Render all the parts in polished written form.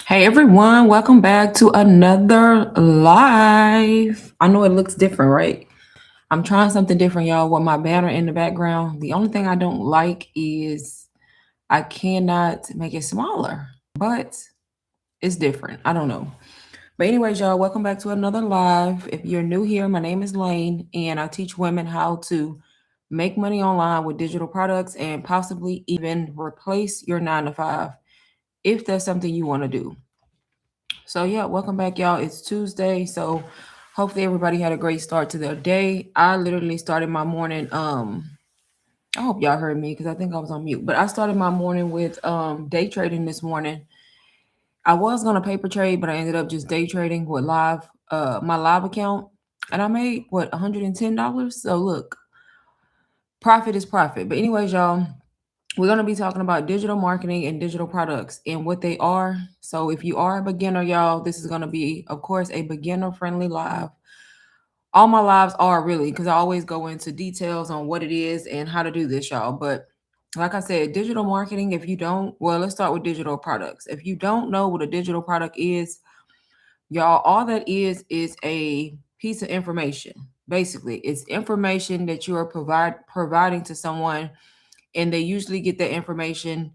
Hey everyone, welcome back to another live. I know it looks different, right? I'm trying something different, y'all, with my banner in the background. The only thing I don't like is I cannot make it smaller, but it's different. I don't know. But anyways, y'all, welcome back to another live. If you're new here, my name is Lane, and I teach women how to make money online with digital products and possibly even replace your 9 to 5 if that's something you want to do. So yeah, welcome back, y'all. It's Tuesday, so hopefully everybody had a great start to their day. I literally started my morning. I hope y'all heard me because I think I was on mute. But I started my morning with day trading this morning. I was gonna paper trade, but I ended up just day trading with my live account, and I made what $110. So look, profit is profit. But anyways, y'all, we're going to be talking about digital marketing and digital products and what they are. So, if you are a beginner, y'all, this is going to be, of course, a beginner friendly live. All my lives are really because I always go into details on what it is and how to do this, y'all. But like I said, digital marketing, if you don't, well, let's start with digital products. If you don't know what a digital product is, y'all, all that is a piece of information. Basically, it's information that you are providing to someone, and they usually get that information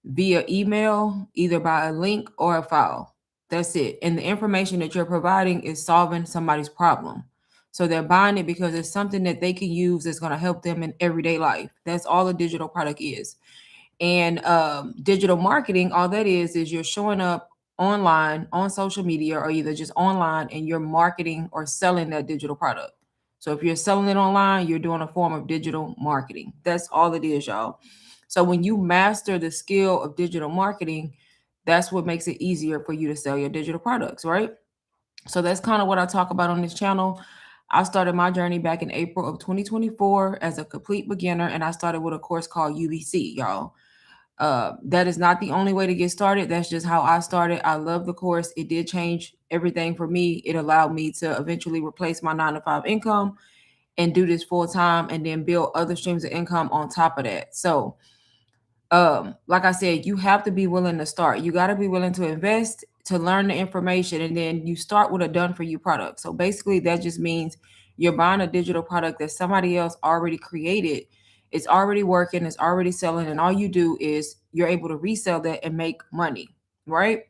via email, either by a link or a file. That's it. And the information that you're providing is solving somebody's problem. So they're buying it because it's something that they can use that's going to help them in everyday life. That's all a digital product is. And digital marketing, all that is you're showing up online on social media or either just online and you're marketing or selling that digital product. So if you're selling it online, you're doing a form of digital marketing. That's all it is, y'all. So when you master the skill of digital marketing, that's what makes it easier for you to sell your digital products, right? So that's kind of what I talk about on this channel. I started my journey back in April of 2024 as a complete beginner, and I started with a course called UBC, y'all. That is not the only way to get started. That's just how I started. I love the course. It did change everything for me. It allowed me to eventually replace my 9 to 5 income and do this full time and then build other streams of income on top of that. So like I said, you have to be willing to start. You got to be willing to invest to learn the information, and then you start with a done for you product. So basically that just means you're buying a digital product that somebody else already created. It's already working, it's already selling, and all you do is you're able to resell that and make money, right?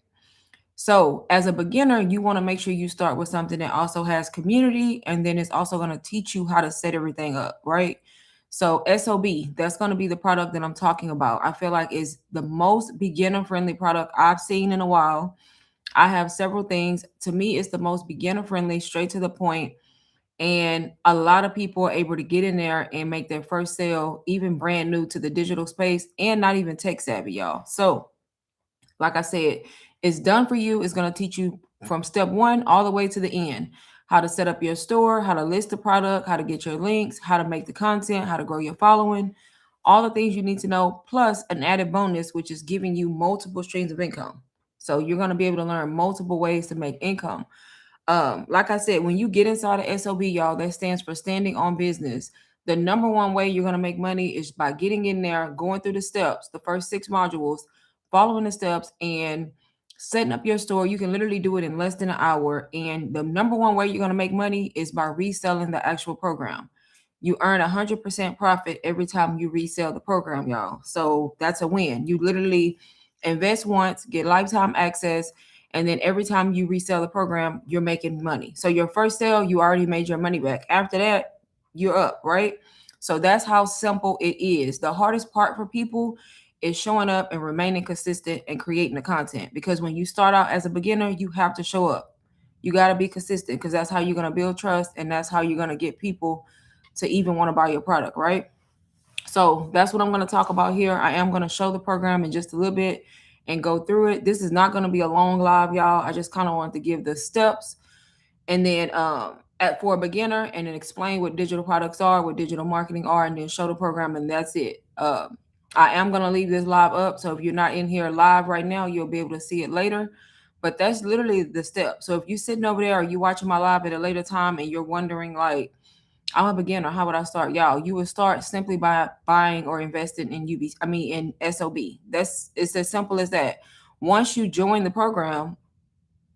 So, as a beginner, you want to make sure you start with something that also has community, and then it's also going to teach you how to set everything up, right? So, SOB, that's going to be the product that I'm talking about. I feel like is the most beginner friendly product I've seen in a while. I have several things. To me, it's the most beginner friendly, straight to the point, and a lot of people are able to get in there and make their first sale, even brand new to the digital space and not even tech savvy, y'all. So, like I said, it's done for you. It's going to teach you from step one all the way to the end how to set up your store, how to list the product, how to get your links, how to make the content, how to grow your following, all the things you need to know, plus an added bonus, which is giving you multiple streams of income. So you're going to be able to learn multiple ways to make income. Like I said, when you get inside of SOB, y'all, that stands for standing on business. The number one way you're going to make money is by getting in there, going through the steps, the first 6 modules, following the steps, and setting up your store. You can literally do it in less than an hour. And the number one way you're going to make money is by reselling the actual program. You earn 100% profit every time you resell the program, y'all. So that's a win. You literally invest once, get lifetime access, and then every time you resell the program, you're making money. So your first sale, you already made your money back. After that, you're up, right? So that's how simple it is. The hardest part for people is showing up and remaining consistent and creating the content, because when you start out as a beginner, you have to show up. You got to be consistent, because that's how you're going to build trust, and that's how you're going to get people to even want to buy your product, right? So that's what I'm going to talk about here. I am going to show the program in just a little bit and go through it. This is not going to be a long live, y'all. I just kind of wanted to give the steps, and then for a beginner, and then explain what digital products are, what digital marketing are, and then show the program, and that's it. I am going to leave this live up, so if you're not in here live right now, you'll be able to see it later. But that's literally the step. So if you're sitting over there or you watching my live at a later time and you're wondering like, I'm a beginner, how would I start? Y'all, you would start simply by buying or investing in in SOB. It's as simple as that. Once you join the program,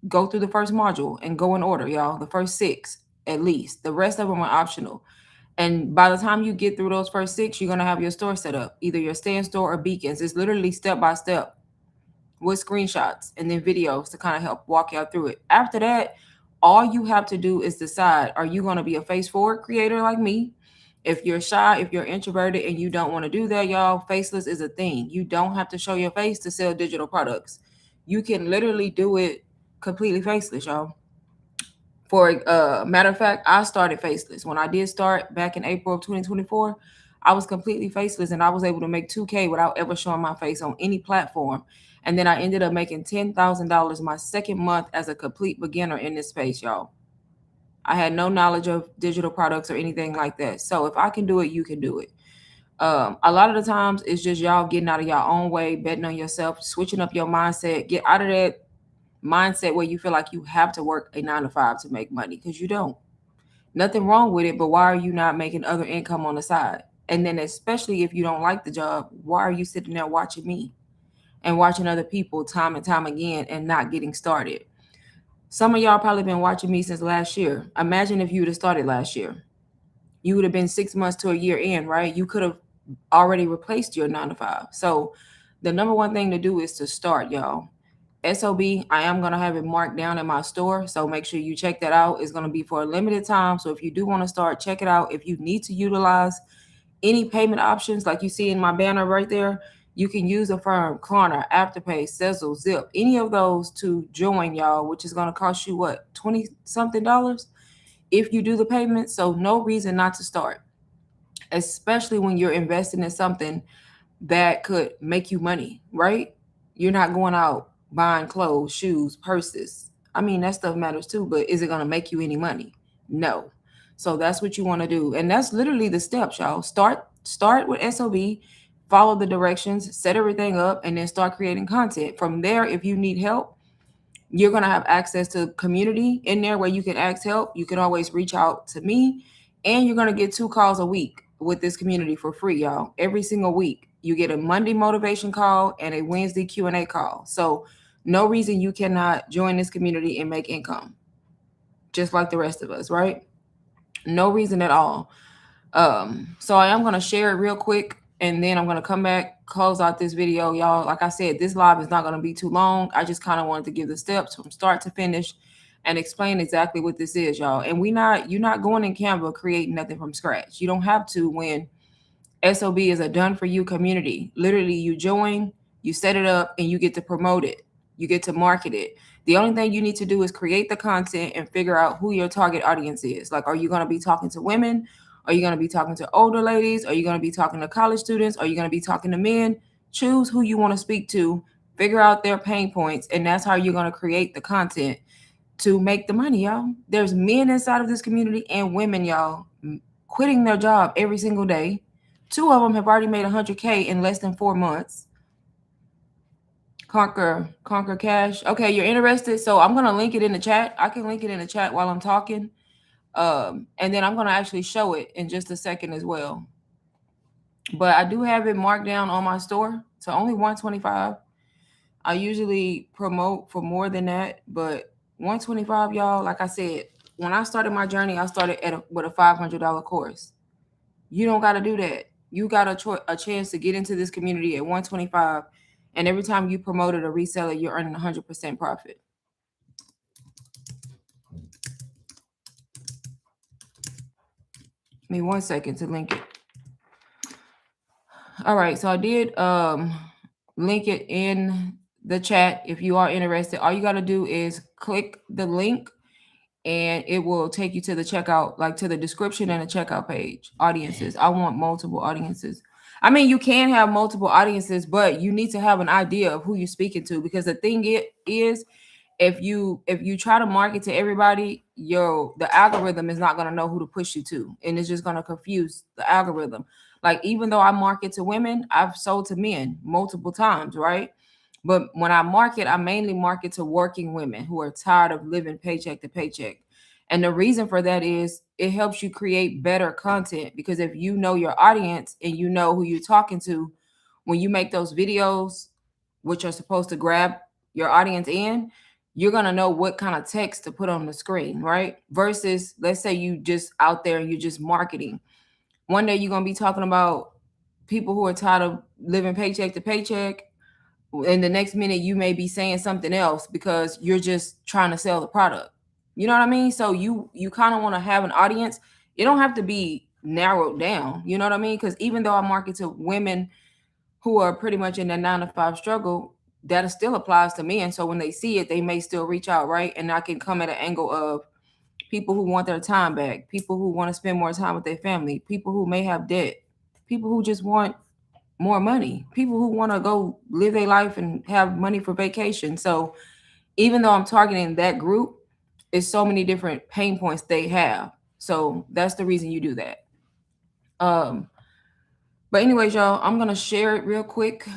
go through the first module and go in order, y'all. The first 6 at least. The rest of them are optional. And by the time you get through those first 6, you're gonna have your store set up, either your stand store or beacons. It's literally step by step with screenshots and then videos to kind of help walk y'all through it. After that, all you have to do is decide, are you going to be a face forward creator like me? If you're shy, if you're introverted and you don't want to do that, y'all, faceless is a thing. You don't have to show your face to sell digital products. You can literally do it completely faceless, y'all. For matter of fact, I started faceless. When I did start back in April of 2024, I was completely faceless and I was able to make 2K without ever showing my face on any platform. And then I ended up making $10,000 my second month as a complete beginner in this space, y'all. I had no knowledge of digital products or anything like that. So if I can do it, you can do it. A lot of the times it's just y'all getting out of your own way, betting on yourself, switching up your mindset, get out of that mindset where you feel like you have to work a 9 to 5 to make money, because you don't. Nothing wrong with it, but why are you not making other income on the side? And then especially if you don't like the job, why are you sitting there watching me and watching other people time and time again and not getting started? Some of y'all probably been watching me since last year. Imagine if you would have started last year. You would have been 6 months to a year in, right? You could have already replaced your 9 to 5. So the number one thing to do is to start, y'all. SOB, I am going to have it marked down in my store. So make sure you check that out. It's going to be for a limited time. So if you do want to start, check it out. If you need to utilize any payment options, like you see in my banner right there, you can use Affirm, Klarna, Afterpay, Sezzle, Zip, any of those to join, y'all, which is going to cost you what, 20 something dollars if you do the payment. So no reason not to start, especially when you're investing in something that could make you money, right? You're not going out buying clothes, shoes, purses. I mean, that stuff matters too, but is it going to make you any money? No. So that's what you want to do. And that's literally the steps, y'all. Start with SOB, follow the directions, set everything up, and then start creating content. From there, if you need help, you're going to have access to community in there where you can ask help. You can always reach out to me, and you're going to get 2 calls a week with this community for free, y'all. Every single week you get a Monday motivation call and a Wednesday Q&A call. So no reason you cannot join this community and make income just like the rest of us, right? No reason at all. So I am going to share it real quick, and then I'm going to come back, close out this video, y'all. Like I said, this live is not going to be too long. I just kind of wanted to give the steps from start to finish and explain exactly what this is, y'all. And you're not going in Canva creating nothing from scratch. You don't have to when SOB is a done for you community. Literally, you join, you set it up, and you get to promote it. You get to market it. The only thing you need to do is create the content and figure out who your target audience is. Like, are you going to be talking to women? Are you going to be talking to older ladies? Are you going to be talking to college students? Are you going to be talking to men? Choose who you want to speak to, figure out their pain points, and that's how you're going to create the content to make the money, y'all. There's men inside of this community and women, y'all, quitting their job every single day. 2 of them have already made 100K in less than 4 months. Conquer cash. Okay, you're interested? So I'm going to link it in the chat. I can link it in the chat while I'm talking. And then I'm going to actually show it in just a second as well. But I do have it marked down on my store. So only $125. I usually promote for more than that, but $125, y'all. Like I said, when I started my journey, I started with a $500 course. You don't got to do that. You got a chance to get into this community at $125, and every time you promote it or resell it, you're earning 100% profit. Give me 1 second to link it. All right, so I did link it in the chat. If you are interested, all you got to do is click the link and it will take you to the checkout, like to the description and the checkout page. Audiences. I want multiple audiences. I mean, you can have multiple audiences, but you need to have an idea of who you're speaking to, because the thing is, if you try to market to everybody, the algorithm is not going to know who to push you to, and it's just going to confuse the algorithm. Like, even though I market to women, I've sold to men multiple times, right? But when I market, I mainly market to working women who are tired of living paycheck to paycheck. And the reason for that is it helps you create better content, because if you know your audience and you know who you're talking to, when you make those videos, which are supposed to grab your audience in, you're going to know what kind of text to put on the screen, right? Versus, let's say you just out there and you're just marketing. One day you're going to be talking about people who are tired of living paycheck to paycheck. And the next minute you may be saying something else because you're just trying to sell the product. You know what I mean? So you kind of want to have an audience. It don't have to be narrowed down. You know what I mean? Because even though I market to women who are pretty much in that 9 to 5 struggle, that still applies to me. And so when they see it, they may still reach out, right? And I can come at an angle of people who want their time back, people who want to spend more time with their family, people who may have debt, people who just want more money, people who want to go live their life and have money for vacation. So even though I'm targeting that group, it's so many different pain points they have. So that's the reason you do that. But anyways, y'all, I'm gonna share it real quick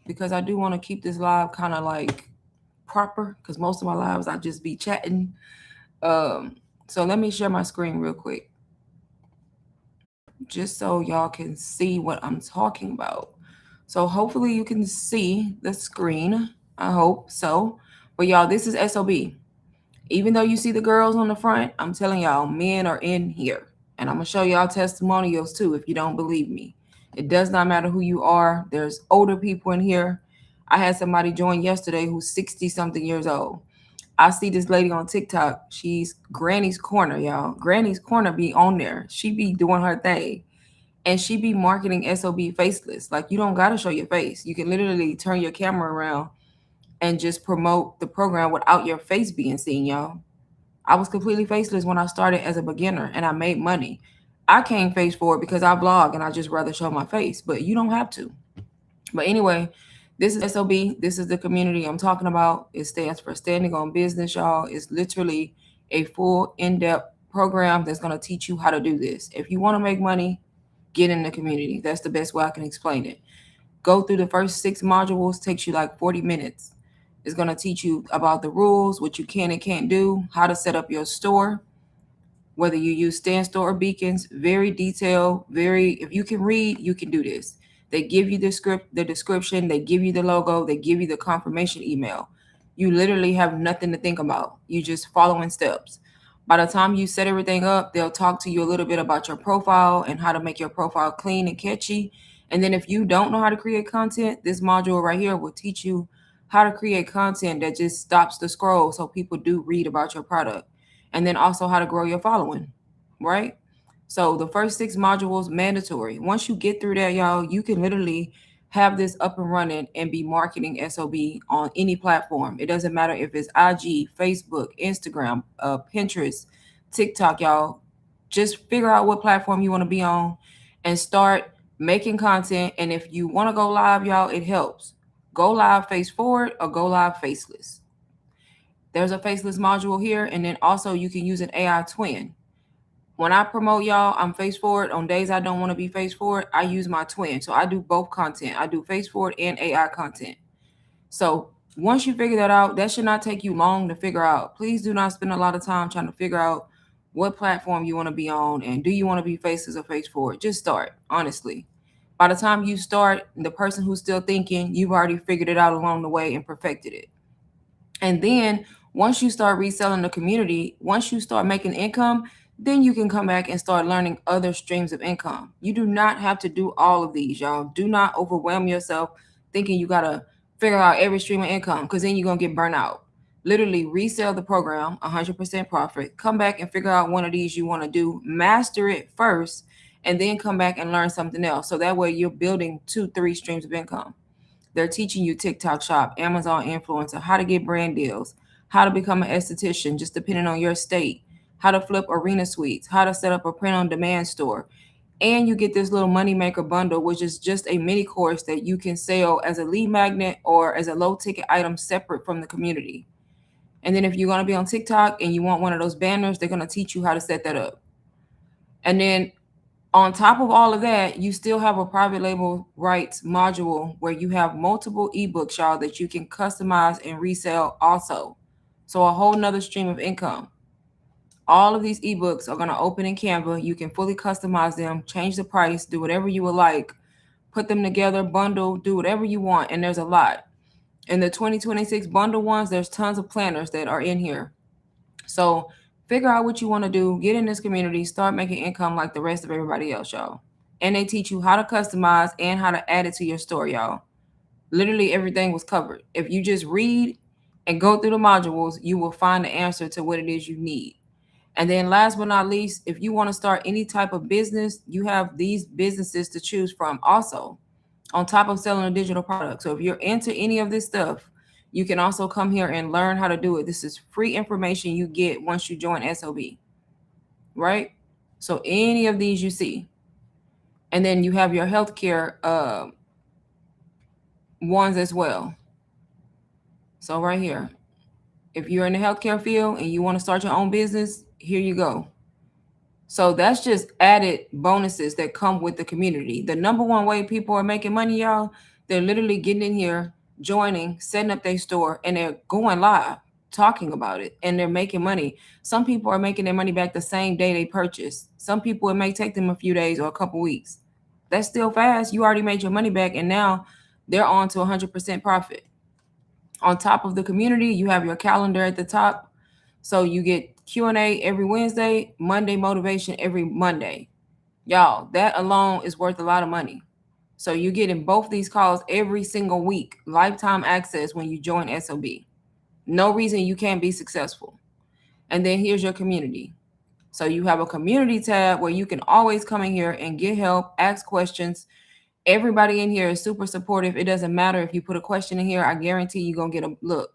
because I do want to keep this live kind of like proper, because most of my lives I just be chatting. So let me share my screen real quick, just so y'all can see what I'm talking about. So hopefully you can see the screen. I hope so. But y'all, this is SOB. Even though you see the girls on the front, I'm telling y'all, men are in here. And I'm going to show y'all testimonials too if you don't believe me. It does not matter who you are. There's older people in here. I had somebody join yesterday who's 60 something years old. I see this lady on TikTok. She's Granny's Corner, y'all. Granny's Corner be on there. She be doing her thing. And she be marketing SOB faceless. Like, you don't got to show your face. You can literally turn your camera around and just promote the program without your face being seen, y'all. I was completely faceless when I started as a beginner and I made money. I came face forward because I vlog and I just rather show my face, but you don't have to. But anyway, this is SOB. This is the community I'm talking about. It stands for Standing on Business, y'all. It's literally a full in-depth program that's going to teach you how to do this. If you want to make money, get in the community. That's the best way I can explain it. Go through the first 6 modules, takes you like 40 minutes. It's going to teach you about the rules, what you can and can't do, how to set up your store, whether you use stand store or beacons. Very detailed, if you can read, you can do this. They give you the script, the description, they give you the logo, they give you the confirmation email. You literally have nothing to think about. You just following steps. By the time you set everything up, they'll talk to you a little bit about your profile and how to make your profile clean and catchy. And then if you don't know how to create content, this module right here will teach you how to create content that just stops the scroll so people do read about your product. And then also how to grow your following, right? So the first 6 modules mandatory. Once you get through that, y'all, you can literally have this up and running and be marketing SOB on any platform. It doesn't matter if it's IG, Facebook, Instagram, Pinterest, TikTok, y'all. Just figure out what platform you want to be on and start making content. And if you want to go live, y'all, it helps. Go live face forward or go live faceless. There's a faceless module here, and then also you can use an AI twin. When I promote y'all, I'm face forward. On days I don't want to be face forward, I use my twin. So I do both content. I do face forward and AI content. So once you figure that out, that should not take you long to figure out. Please do not spend a lot of time trying to figure out what platform you want to be on and do you want to be faceless or face forward. Just start, honestly. By the time you start, the person who's still thinking, you've already figured it out along the way and perfected it. And then once you start reselling the community, once you start making income, then you can come back and start learning other streams of income. You do not have to do all of these, y'all. Do not overwhelm yourself thinking you got to figure out every stream of income, because then you're going to get burnt out. Literally resell the program, 100% profit. Come back and figure out one of these you want to do. Master it first, and then come back and learn something else. So that way you're building 2-3 streams of income. They're teaching you TikTok shop, Amazon influencer, how to get brand deals, how to become an esthetician, just depending on your state, how to flip arena suites, how to set up a print-on-demand store. And you get this little moneymaker bundle, which is just a mini course that you can sell as a lead magnet or as a low-ticket item separate from the community. And then if you're going to be on TikTok and you want one of those banners, they're going to teach you how to set that up. And then on top of all of that, you still have a private label rights module where you have multiple ebooks, y'all, that you can customize and resell also. So a whole nother stream of income. All of these ebooks are going to open in Canva. You can fully customize them, change the price, do whatever you would like, put them together, bundle, do whatever you want. And there's a lot. In the 2026 bundle ones, there's tons of planners that are in here. So figure out what you want to do, get in this community, start making income like the rest of everybody else, y'all. And they teach you how to customize and how to add it to your store, y'all. Literally everything was covered. If you just read and go through the modules, you will find the answer to what it is you need. And then last but not least, if you want to start any type of business, you have these businesses to choose from also, on top of selling a digital product. So if you're into any of this stuff, you can also come here and learn how to do it. This is free information you get once you join SOB, right? So any of these you see. And then you have your healthcare ones as well. So right here, if you're in the healthcare field and you want to start your own business, here you go. So that's just added bonuses that come with the community. The number one way people are making money, y'all, they're literally getting in here, joining, setting up their store, and they're going live, talking about it, and they're making money. Some people are making their money back the same day they purchase. Some people, it may take them a few days or a couple weeks. That's still fast. You already made your money back, and now they're on to 100% profit. On top of the community, you have your calendar at the top. So you get Q&A every Wednesday, Monday motivation every Monday. Y'all, that alone is worth a lot of money. So you get in both these calls every single week, lifetime access when you join SOB. No reason you can't be successful. And then here's your community. So you have a community tab where you can always come in here and get help, ask questions. Everybody in here is super supportive. It doesn't matter if you put a question in here. I guarantee you're going to get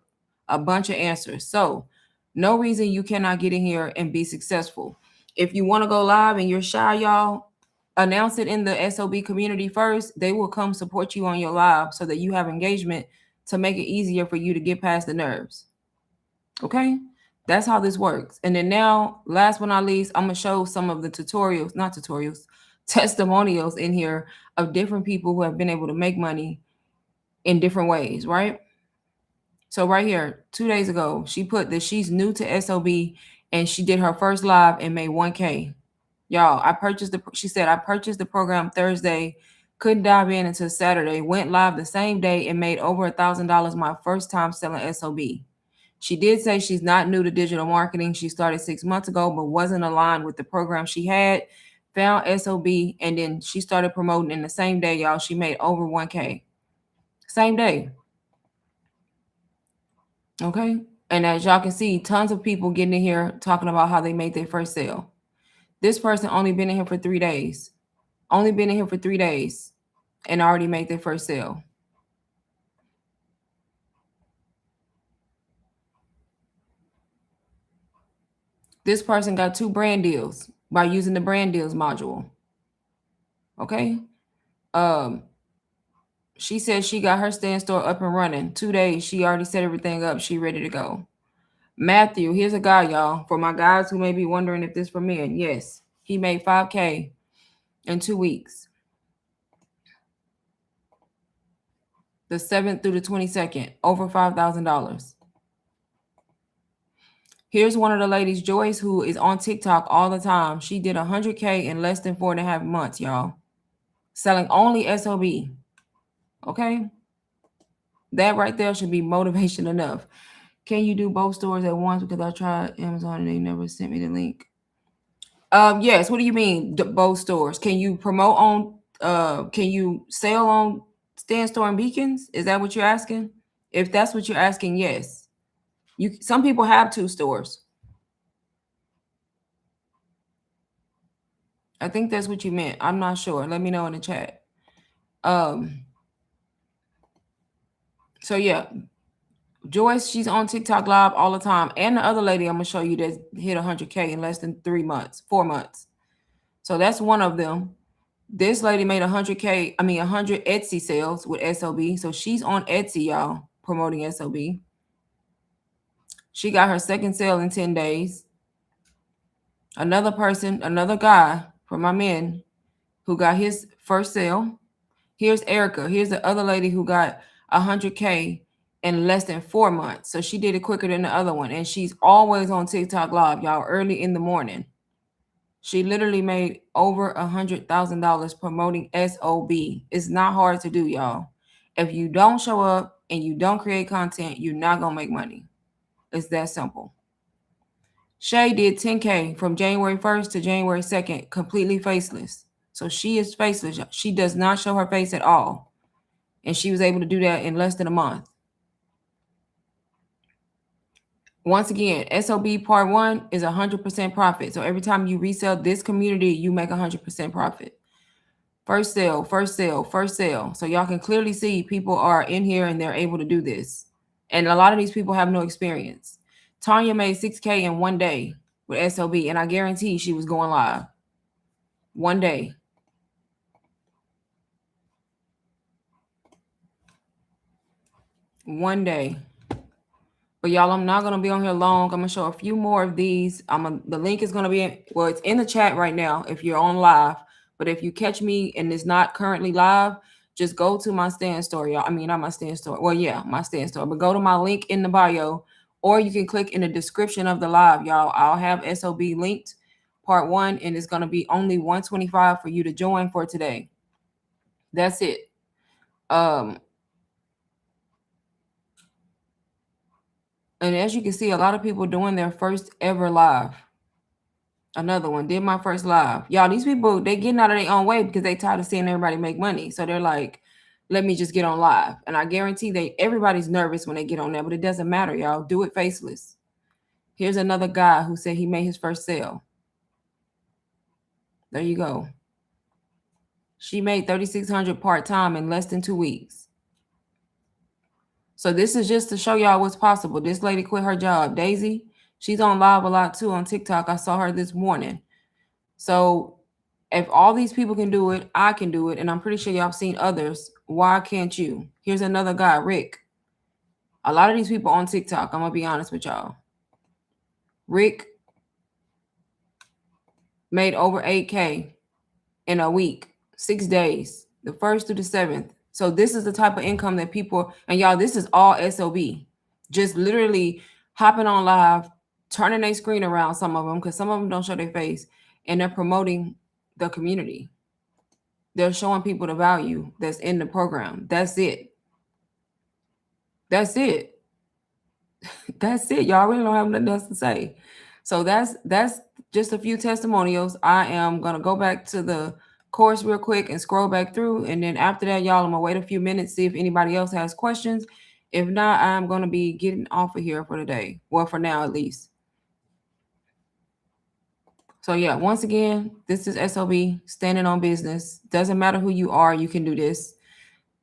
a bunch of answers. So no reason you cannot get in here and be successful. If you want to go live and you're shy, y'all, announce it in the SOB community first. They will come support you on your live so that you have engagement to make it easier for you to get past the nerves. Okay? That's how this works. And then now, last but not least, I'm going to show some of the testimonials in here of different people who have been able to make money in different ways, right? So right here, 2 days ago, she put that she's new to SOB and she did her first live and made 1K. Y'all, she said, I purchased the program Thursday, couldn't dive in until Saturday, went live the same day and made over $1,000 my first time selling SOB. She did say she's not new to digital marketing. She started 6 months ago, but wasn't aligned with the program she had. Found SOB, and then she started promoting in the same day, y'all. She made over 1K. Same day. Okay? And as y'all can see, tons of people getting in here talking about how they made their first sale. This person only been in here for 3 days. Only been in here for 3 days and already made their first sale. This person got 2 brand deals by using the brand deals module. Okay? She said she got her stand store up and running. 2 days. She already set everything up. She ready to go. Matthew, here's a guy, y'all. For my guys who may be wondering if this for men. Yes. He made 5K in 2 weeks. The 7th through the 22nd. Over $5,000. Here's one of the ladies, Joyce, who is on TikTok all the time. She did 100K in less than 4.5 months, y'all. Selling only SOB. Okay? That right there should be motivation enough. Can you do both stores at once? Because I tried Amazon and they never sent me the link. Yes. What do you mean both stores? Can you promote on? Can you sell on Stand Store and Beacons? Is that what you're asking? If that's what you're asking, yes. Some people have 2 stores. I think that's what you meant. I'm not sure. Let me know in the chat. So yeah. Joyce, she's on TikTok live all the time. And the other lady I'm going to show you that hit 100K in less than 4 months. So that's one of them. This lady made 100 Etsy sales with SOB. So she's on Etsy, y'all, promoting SOB. She got her second sale in 10 days. Another guy from my men who got his first sale. Here's Erica. Here's the other lady who got 100K in less than 4 months. So she did it quicker than the other one. And she's always on TikTok live, y'all, early in the morning. She literally made over $100,000 promoting SOB. It's not hard to do, y'all. If you don't show up and you don't create content, you're not going to make money. It's that simple. Shay did 10K from January 1st to January 2nd, completely faceless. So she is faceless. She does not show her face at all. And she was able to do that in less than a month. Once again, SOB Part 1 is 100% profit. So every time you resell this community, you make 100% profit. First sale, first sale, first sale. So y'all can clearly see people are in here and they're able to do this. And a lot of these people have no experience. Tanya made 6K in one day with SOB, and I guarantee she was going live. One day. One day. But y'all, I'm not going to be on here long. I'm going to show a few more of these. The link is going to be, it's in the chat right now if you're on live. But if you catch me and it's not currently live, just go to my stand store, y'all. I mean, not my stand store. Well, yeah, my stand store. But go to my link in the bio, or you can click in the description of the live, y'all. I'll have SOB linked, Part 1, and it's going to be only $125 for you to join for today. That's it. And as you can see, a lot of people doing their first ever live. Another one, did my first live. Y'all, these people, they getting out of their own way because they tired of seeing everybody make money. So they're like, let me just get on live. And I guarantee everybody's nervous when they get on there, but it doesn't matter, y'all. Do it faceless. Here's another guy who said he made his first sale. There you go. She made $3,600 part-time in less than 2 weeks. So this is just to show y'all what's possible. This lady quit her job. Daisy, she's on live a lot too on TikTok. I saw her this morning. So if all these people can do it, I can do it. And I'm pretty sure y'all have seen others. Why can't you? Here's another guy, Rick. A lot of these people on TikTok, I'm going to be honest with y'all. Rick made over 8K in a week, 6 days, the 1st through the 7th. So this is the type of income that people, and y'all, this is all SOB. Just literally hopping on live, turning their screen around, some of them, because some of them don't show their face, and they're promoting the community. They're showing people the value that's in the program. That's it. That's it. That's it. Y'all really don't have nothing else to say. So that's just a few testimonials. I am going to go back to the course real quick and scroll back through. And then after that, y'all, I'm going to wait a few minutes, see if anybody else has questions. If not, I'm going to be getting off of here for the day. Well, for now, at least. So yeah, once again, this is SOB, standing on business. Doesn't matter who you are, you can do this.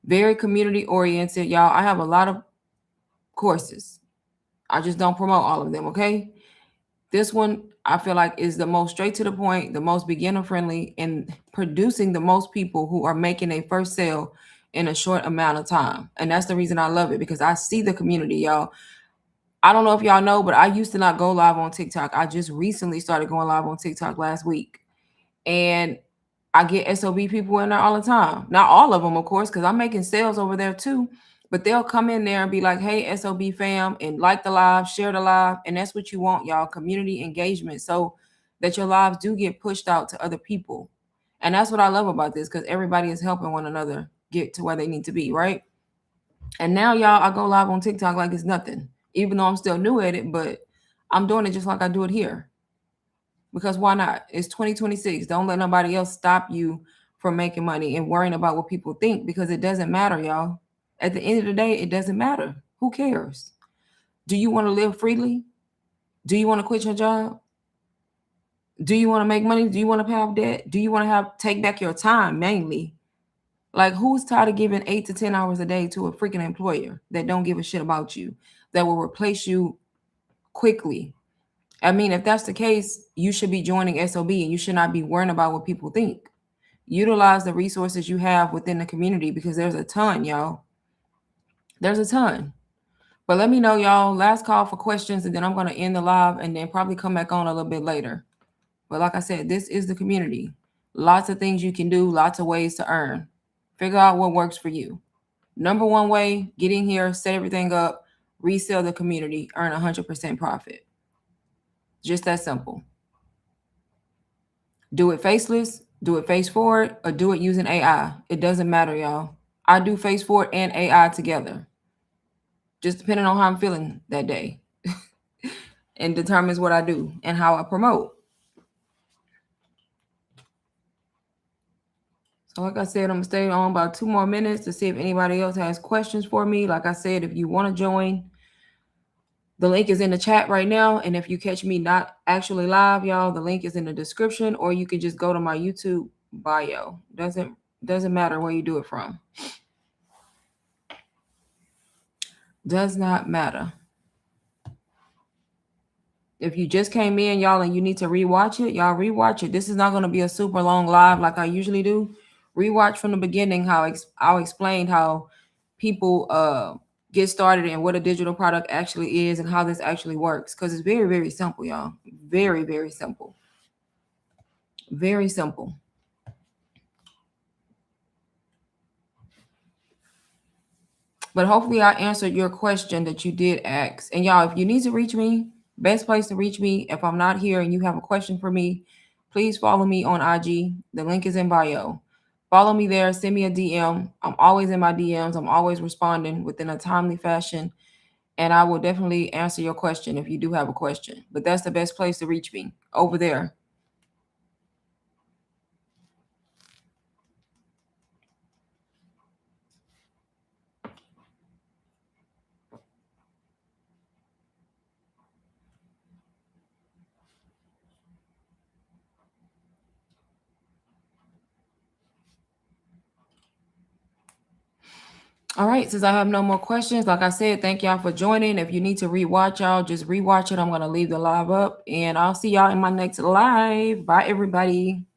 Very community oriented. Y'all, I have a lot of courses. I just don't promote all of them, okay? This one, I feel like, is the most straight to the point, the most beginner friendly, and producing the most people who are making a first sale in a short amount of time. And that's the reason I love it, because I see the community, y'all. I don't know if y'all know, but I used to not go live on TikTok. I just recently started going live on TikTok last week. And I get SOB people in there all the time. Not all of them, of course, because I'm making sales over there too. But they'll come in there and be like, hey, SOB fam, and like the live, share the live. And that's what you want, y'all, community engagement, so that your lives do get pushed out to other people. And that's what I love about this, because everybody is helping one another get to where they need to be, right? And now, y'all, I go live on TikTok like it's nothing, even though I'm still new at it, but I'm doing it just like I do it here. Because why not? It's 2026. Don't let nobody else stop you from making money and worrying about what people think, because it doesn't matter, y'all. At the end of the day, it doesn't matter. Who cares? Do you want to live freely? Do you want to quit your job? Do you want to make money? Do you want to pay off debt? Do you want to take back your time mainly? Like, who's tired of giving 8 to 10 hours a day to a freaking employer that don't give a shit about you, that will replace you quickly? I mean, if that's the case, you should be joining SOB and you should not be worrying about what people think. Utilize the resources you have within the community, because there's a ton, y'all. There's a ton. But let me know, y'all. Last call for questions, and then I'm going to end the live and then probably come back on a little bit later. But like I said, this is the community. Lots of things you can do, lots of ways to earn. Figure out what works for you. Number one way, get in here, set everything up, resell the community, earn 100% profit. Just that simple. Do it faceless, do it face forward, or do it using AI. It doesn't matter, y'all. I do face forward and AI together. just depending on how I'm feeling that day, and determines what I do and how I promote. So like I said, I'm gonna stay on about 2 more minutes to see if anybody else has questions for me. Like I said, if you want to join, the link is in the chat right now. And if you catch me not actually live, y'all, the link is in the description, or you can just go to my YouTube bio. Doesn't matter where you do it from. Does not matter. If you just came in, y'all, and you need to rewatch it, y'all rewatch it. This is not going to be a super long live like I usually do. Rewatch from the beginning how I'll explain how people get started and what a digital product actually is and how this actually works, because it's very, very simple, y'all. Very, very simple. Very simple. But hopefully I answered your question that you did ask. And y'all, if you need to reach me, best place to reach me, if I'm not here and you have a question for me, please follow me on IG. The link is in bio. Follow me there. Send me a DM. I'm always in my DMs. I'm always responding within a timely fashion. And I will definitely answer your question if you do have a question. But that's the best place to reach me, over there. All right, since I have no more questions, like I said, thank y'all for joining. If you need to rewatch, y'all just rewatch it. I'm going to leave the live up, and I'll see y'all in my next live. Bye, everybody.